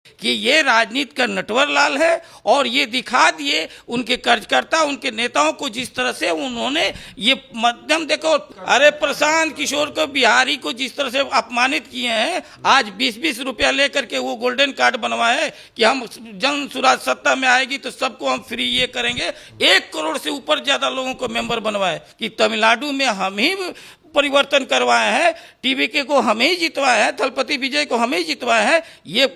कि ये राजनीति का नटवर लाल है और ये दिखा दिए उनके कार्यकर्ता उनके नेताओं को जिस तरह से उन्होंने ये मध्यम देखो। अरे प्रशांत किशोर को बिहारी को जिस तरह से अपमानित किए हैं, आज 20-20 रुपया लेकर के वो गोल्डन कार्ड बनवाए कि हम जन स्वराज सत्ता में आएगी तो सबको हम फ्री ये करेंगे। 1 करोड़ से ऊपर ज्यादा लोगों को मेंबर बनवाए कि तमिलनाडु में हम ही परिवर्तन करवाए हैं, टीवीके को हमें ही जितवाए हैं, थलपति विजय को हमें ही जितवाए हैं। ये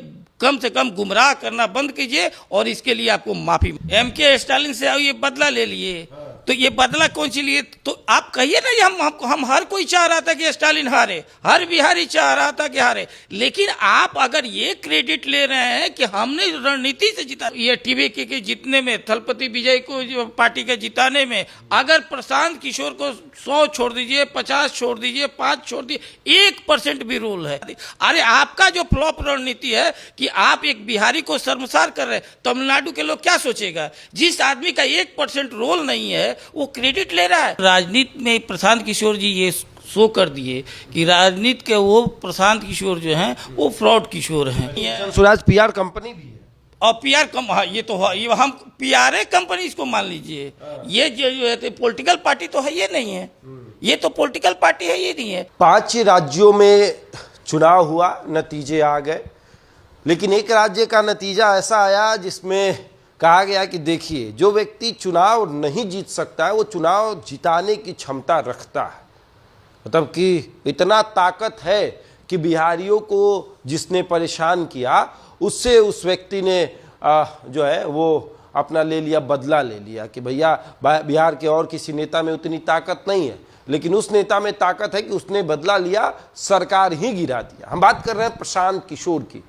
कम से कम गुमराह करना बंद कीजिए और इसके लिए आपको माफी। MK स्टालिन से ये बदला ले लिए तो ये बदला कौन सी लिए? तो आप कहिए ना, हम हर कोई चाह रहा था कि स्टालिन हारे, हर बिहारी चाह रहा था कि हारे, लेकिन आप अगर ये क्रेडिट ले रहे हैं कि हमने रणनीति से जीता, ये टीवीके के जीतने में, थलपति विजय को जो पार्टी के जिताने में, अगर प्रशांत किशोर को 100 छोड़ दीजिए, 50 छोड़ दीजिए, 5 छोड़ दीजिए, 1% भी रोल है। अरे आपका जो फ्लॉप रणनीति है कि आप एक बिहारी को शर्मसार कर रहे हैं, तमिलनाडु के लोग क्या सोचेगा? जिस आदमी का 1% रोल नहीं है वो क्रेडिट ले रहा है। राजनीति में प्रशांत किशोर जी ये शो कर दिए कि राजनीति के वो प्रशांत किशोर जो हैं वो फ्रॉड किशोर हैं। स्वराज PR कंपनी भी है और PR कम, हाँ ये तो ये हम PRA कंपनी इसको मान लीजिए। ये जो है पॉलिटिकल पार्टी तो है ये नहीं है, ये तो पॉलिटिकल पार्टी है ये नहीं है। 5 राज्यों में चुनाव हुआ, नतीजे आ गए, लेकिन एक राज्य का नतीजा ऐसा आया जिसमें कहा गया कि देखिए जो व्यक्ति चुनाव नहीं जीत सकता है वो चुनाव जिताने की क्षमता रखता है। मतलब कि इतना ताकत है कि बिहारियों को जिसने परेशान किया उससे उस व्यक्ति ने जो है वो अपना ले लिया, बदला ले लिया कि भैया बिहार के और किसी नेता में उतनी ताकत नहीं है, लेकिन उस नेता में ताकत है कि उसने बदला लिया, सरकार ही गिरा दिया। हम बात कर रहे हैं प्रशांत किशोर की,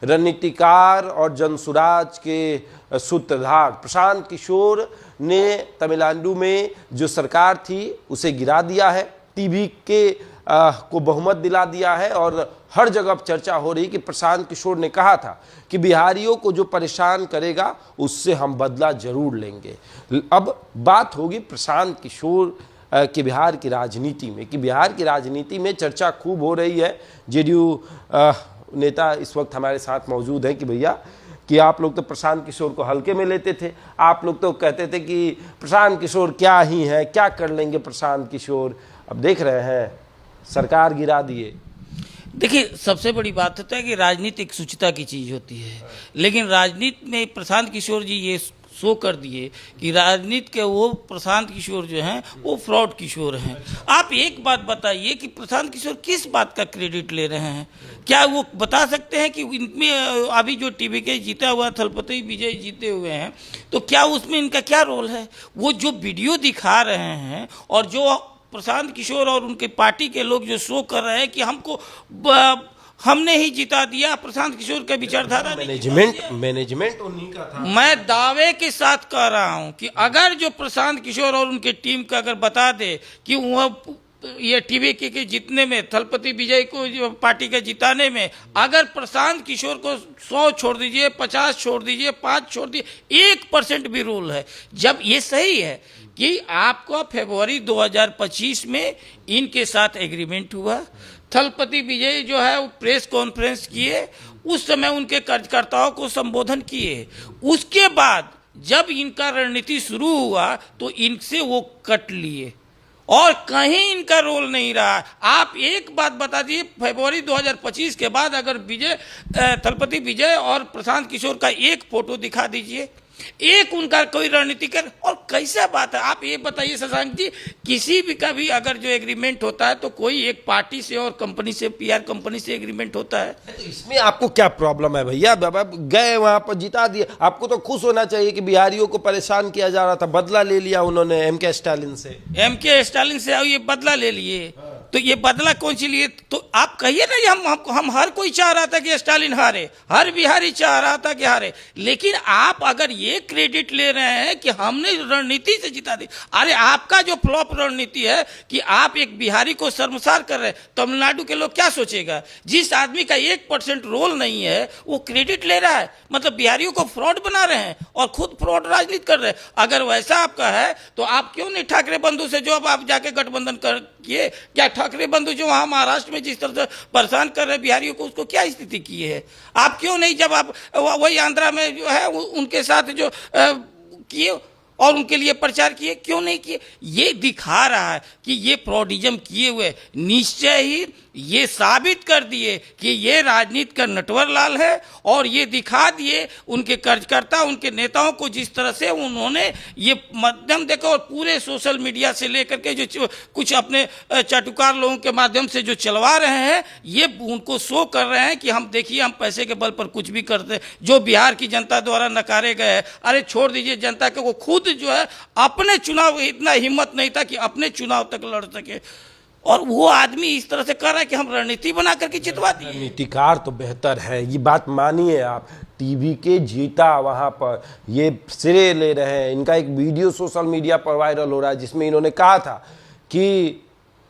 रणनीतिकार और जनसुराज के सूत्रधार। प्रशांत किशोर ने तमिलनाडु में जो सरकार थी उसे गिरा दिया है, टीवीके को बहुमत दिला दिया है और हर जगह चर्चा हो रही कि प्रशांत किशोर ने कहा था कि बिहारियों को जो परेशान करेगा उससे हम बदला जरूर लेंगे। अब बात होगी प्रशांत किशोर कि बिहार की राजनीति में, कि बिहार की राजनीति में चर्चा खूब हो रही है। JDU नेता इस वक्त हमारे साथ मौजूद हैं कि भैया कि आप लोग तो प्रशांत किशोर को हल्के में लेते थे, आप लोग तो कहते थे कि प्रशांत किशोर क्या ही है, क्या कर लेंगे प्रशांत किशोर। अब देख रहे हैं सरकार गिरा दिए। देखिए सबसे बड़ी बात होता है कि राजनीति एक शुचिता की चीज होती है, लेकिन राजनीति में प्रशांत किशोर जी ये शो कर दिए कि राजनीति के वो प्रशांत किशोर जो हैं वो फ्रॉड किशोर हैं। आप एक बात बताइए कि प्रशांत किशोर किस बात का क्रेडिट ले रहे हैं? क्या वो बता सकते हैं कि इनमें अभी जो टीवीके जीता हुआ, थलपति विजय जीते हुए हैं, तो क्या उसमें इनका क्या रोल है? वो जो वीडियो दिखा रहे हैं और जो प्रशांत किशोर और उनके पार्टी के लोग जो शो कर रहे हैं कि हमने ही जिता दिया, प्रशांत किशोर का विचारधारा मैनेजमेंट उन्हीं का था। मैं दावे के साथ कह रहा हूं कि अगर जो प्रशांत किशोर और उनके टीम का अगर बता दे कि वह ये टीवीके के जीतने में, थलपति विजय को जो पार्टी के जिताने में, अगर प्रशांत किशोर को 100 छोड़ दीजिए, 50 छोड़ दीजिए, 5 छोड़ दीजिए, 1% भी रोल है। जब ये सही है कि आपको फरवरी 2025 में इनके साथ एग्रीमेंट हुआ, थलपति विजय जो है वो प्रेस कॉन्फ्रेंस किए, उस समय उनके कार्यकर्ताओं को संबोधन किए, उसके बाद जब इनका रणनीति शुरू हुआ तो इनसे वो कट लिए और कहीं इनका रोल नहीं रहा। आप एक बात बता दीजिए, फरवरी 2025 के बाद अगर थलपति विजय और प्रशांत किशोर का एक फोटो दिखा दीजिए, एक उनका कोई रणनीतिकर, और कैसा बात है? आप ये बताइए शशांक जी, किसी भी का भी अगर जो एग्रीमेंट होता है तो कोई एक पार्टी से और कंपनी से, PR कंपनी से एग्रीमेंट होता है। तो इसमें आपको क्या प्रॉब्लम है भैया? गए वहां पर जिता दिए, आपको तो खुश होना चाहिए कि बिहारियों को परेशान किया जा रहा था, बदला ले लिया उन्होंने MK स्टालिन से ये बदला ले लिए तो ये बदला कौन सी लिए? तो आप कहिए ना, हम हर कोई चाह रहा था कि स्टालिन हारे, हर बिहारी चाह रहा था कि हारे, लेकिन आप अगर ये क्रेडिट ले रहे हैं कि हमने रणनीति से जिता दी। अरे आपका जो फ्लॉप रणनीति है कि आप एक बिहारी को शर्मसार कर रहे हैं, तमिलनाडु के लोग क्या सोचेगा? जिस आदमी का 1% रोल नहीं है वो क्रेडिट ले रहा है, मतलब बिहारियों को फ्रॉड बना रहे हैं और खुद फ्रॉड राजनीति कर रहे हैं। अगर वैसा आपका है तो आप क्यों नहीं ठाकरे बंधु से जो अब आप जाके गठबंधन कर किए? क्या ठाकरे बंधु जो वहां महाराष्ट्र में जिस तरह से परेशान कर रहे हैं बिहारियों को, उसको क्या स्थिति की है? आप क्यों नहीं, जब आप वही आंध्रा में जो है उनके साथ जो किए और उनके लिए प्रचार किए, क्यों नहीं किए? ये दिखा रहा है कि ये फ्रॉडिज्म किए हुए निश्चय ही ये साबित कर दिए कि ये राजनीति का नटवरलाल है, और ये दिखा दिए उनके कार्यकर्ता, उनके नेताओं को जिस तरह से उन्होंने ये माध्यम देखो, और पूरे सोशल मीडिया से लेकर के जो कुछ अपने चाटुकार लोगों के माध्यम से जो चलवा रहे हैं, ये उनको शो कर रहे हैं कि हम देखिए हम पैसे के बल पर कुछ भी करते हैं, जो बिहार की जनता द्वारा नकारे गए हैं। अरे छोड़ दीजिए जनता को, वो खुद जो है अपने चुनाव, इतना हिम्मत नहीं था कि अपने चुनाव तक लड़ सके, और वो आदमी इस तरह से कर रहा है कि हम रणनीति बना करके जितवा दिए। रणनीतिकार तो बेहतर है, ये बात मानिए आप। टीवी के जीता वहां पर ये सिरे ले रहे हैं। इनका एक वीडियो सोशल मीडिया पर वायरल हो रहा है जिसमें इन्होंने कहा था कि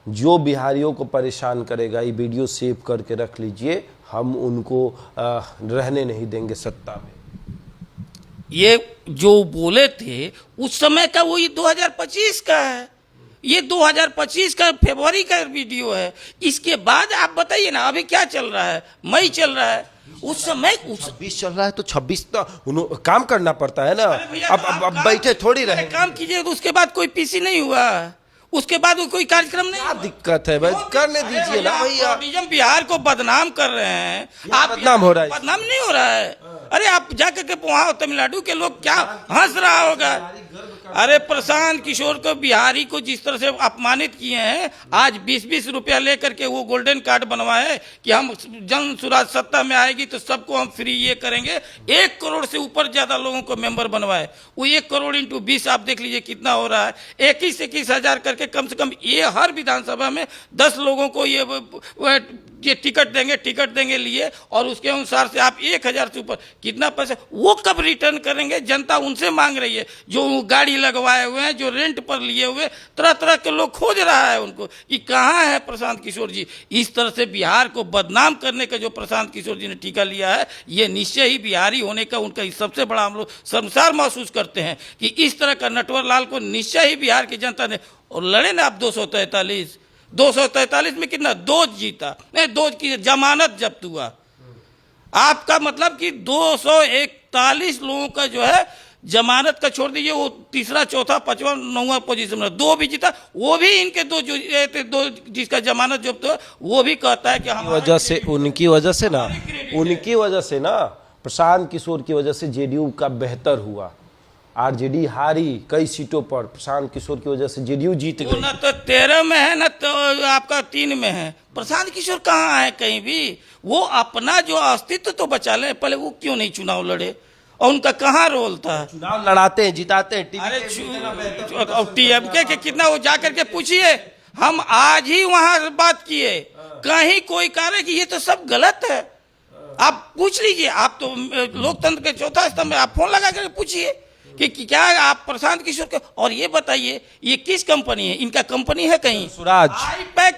जो बिहारियों को परेशान करेगा, ये वीडियो सेव करके रख लीजिए, हम उनको रहने नहीं देंगे सत्ता में। ये जो बोले थे उस समय का वही 2025 का है, ये 2025 का फरवरी का वीडियो है। इसके बाद आप बताइए ना, अभी क्या चल रहा है? मई चल रहा है। उस समय 26 चल रहा है तो 26 तो काम करना पड़ता है ना। अब बैठे थोड़ी रहे। काम कीजिए, तो उसके बाद कोई पीसी नहीं हुआ, उसके बाद कोई कार्यक्रम नहीं। क्या दिक्कत है भाई, करने दीजिए ना भैया। बिहार को बदनाम कर रहे हैं आप। बदनाम हो रहा है? बदनाम नहीं हो रहा है। अरे आप जाकर के वहां तमिलनाडु के लोग क्या हंस रहा होगा। अरे प्रशांत किशोर को, बिहारी को जिस तरह से अपमानित किए हैं, आज 20-20 रुपया लेकर के वो गोल्डन कार्ड बनवाए कि हम जन स्वराज सत्ता में आएगी तो सबको हम फ्री ये करेंगे। 1 करोड़ से ऊपर ज्यादा लोगों को मेंबर बनवाए। वो 1 करोड़ इंटू 20 आप देख लीजिए कितना हो रहा है। 21 हजार करके कम से कम ये हर विधानसभा में 10 लोगों को ये टिकट देंगे लिए, और उसके अनुसार से आप 1000 से ऊपर कितना पैसा वो कब रिटर्न करेंगे? जनता उनसे मांग रही है, जो गाड़ी लगवाए हुए हैं, जो रेंट पर लिए हुए, तरह तरह के लोग खोज रहा है उनको कि कहाँ है प्रशांत किशोर जी। इस तरह से बिहार को बदनाम करने का जो प्रशांत किशोर जी ने टीका लिया है, ये निश्चय ही बिहारी होने का उनका सबसे बड़ा हम लोग शर्मसार महसूस करते हैं कि इस तरह का नटवरलाल को निश्चय ही बिहार की जनता ने। और लड़े ना आप 243 में कितना? 2 जीता नहीं, 2 की जमानत जब्त हुआ। आपका मतलब कि 241 लोगों का जो है जमानत का छोड़ दीजिए, वो तीसरा, चौथा, पांचवा, 9वां पोजीशन में 2 भी जीता। वो भी इनके 2 जिसका जमानत जब्त हुआ, वो भी कहता है कि हम उनकी वजह से ना प्रशांत किशोर की वजह से जेडीयू का बेहतर हुआ। आरजेडी हारी कई सीटों पर, प्रशांत किशोर की वजह से जेडीयू जीत गई। ना तो 13 में है, ना तो आपका 3 में है। प्रशांत किशोर कहाँ है कहीं भी? वो अपना जो अस्तित्व तो बचा ले, पहले वो क्यों नहीं चुनाव लड़े? और उनका कहाँ रोल था? चुनाव लड़ाते हैं, जिताते हैं। टीएमके के कितना, वो जाकर के पूछिए। हम आज ही वहां बात किए, कहीं कोई कह रहे कि ये तो सब गलत है। आप पूछ लीजिए, आप तो लोकतंत्र के चौथा स्तंभ में, आप फोन लगा करके पूछिए कि क्या आप प्रशांत किशोर के। और ये बताइए, ये किस कंपनी है? इनका कंपनी है कहीं? सुराज आईपैक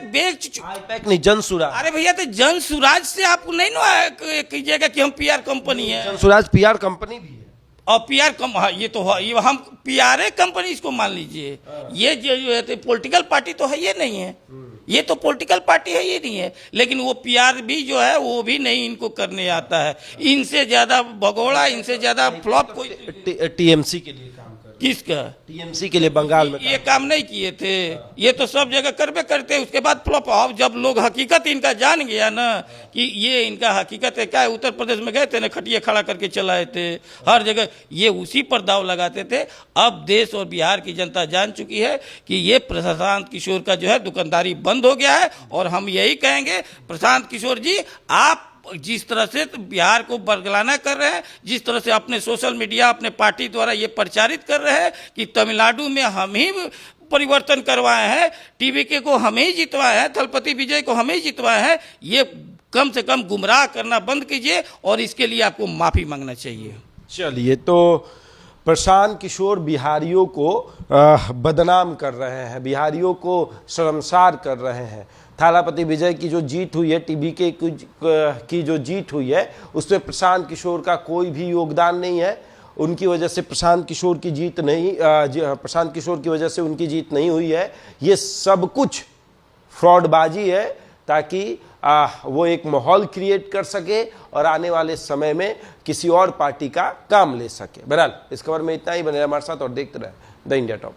नहीं, जन सुराज। अरे भैया, तो जन सुराज से आप नहीं ना कीजिएगा कि हम पीआर कंपनी है। जन सुराज पीआर कंपनी भी है, और पीआर ये तो है, ये हम पीआर कंपनी इसको मान लीजिए। ये जो पॉलिटिकल पार्टी तो है ये नहीं है, ये तो पॉलिटिकल पार्टी है ये नहीं है। लेकिन वो पीआर भी जो है वो भी नहीं इनको करने आता है। इनसे ज्यादा भगोड़ा, इनसे ज्यादा फ्लॉप कोई टीएमसी के लिए काम कर। किसका? टीएमसी के लिए बंगाल में ये काम नहीं किए थे। ये तो सब जगह करबे करते, उसके बाद फ्लॉप। अब जब लोग हकीकत इनका जान गया ना कि ये इनका हकीकत है क्या है, उत्तर प्रदेश में गए थे ना, खटिया खड़ा करके चलाए थे हर जगह, ये उसी पर दाव लगाते थे। अब देश और बिहार की जनता जान चुकी है कि ये प्रशांत किशोर का जो है दुकानदारी बंद हो गया है। और हम यही कहेंगे, प्रशांत किशोर जी, आप जिस तरह से बिहार को बरगलाना कर रहे हैं, जिस तरह से अपने सोशल मीडिया, अपने पार्टी द्वारा ये प्रचारित कर रहे हैं कि तमिलनाडु में हम ही परिवर्तन करवाए हैं, टीवीके को हम ही जितवाए हैं, थलपति विजय को हम ही जितवाए हैं, ये कम से कम गुमराह करना बंद कीजिए और इसके लिए आपको माफी मांगना चाहिए। चलिए, तो प्रशांत किशोर बिहारियों को बदनाम कर रहे हैं, बिहारियों को शर्मसार कर रहे हैं। थालापति विजय की जो जीत हुई है, टीबीके की जो जीत हुई है, उसमें प्रशांत किशोर का कोई भी योगदान नहीं है। उनकी वजह से प्रशांत किशोर की वजह से उनकी जीत नहीं हुई है। ये सब कुछ फ्रॉडबाजी है, ताकि वो एक माहौल क्रिएट कर सके और आने वाले समय में किसी और पार्टी का काम ले सके। बहरहाल इस खबर में इतना ही। बने रहे हमारे साथ और देखते रहे द इंडिया टॉप।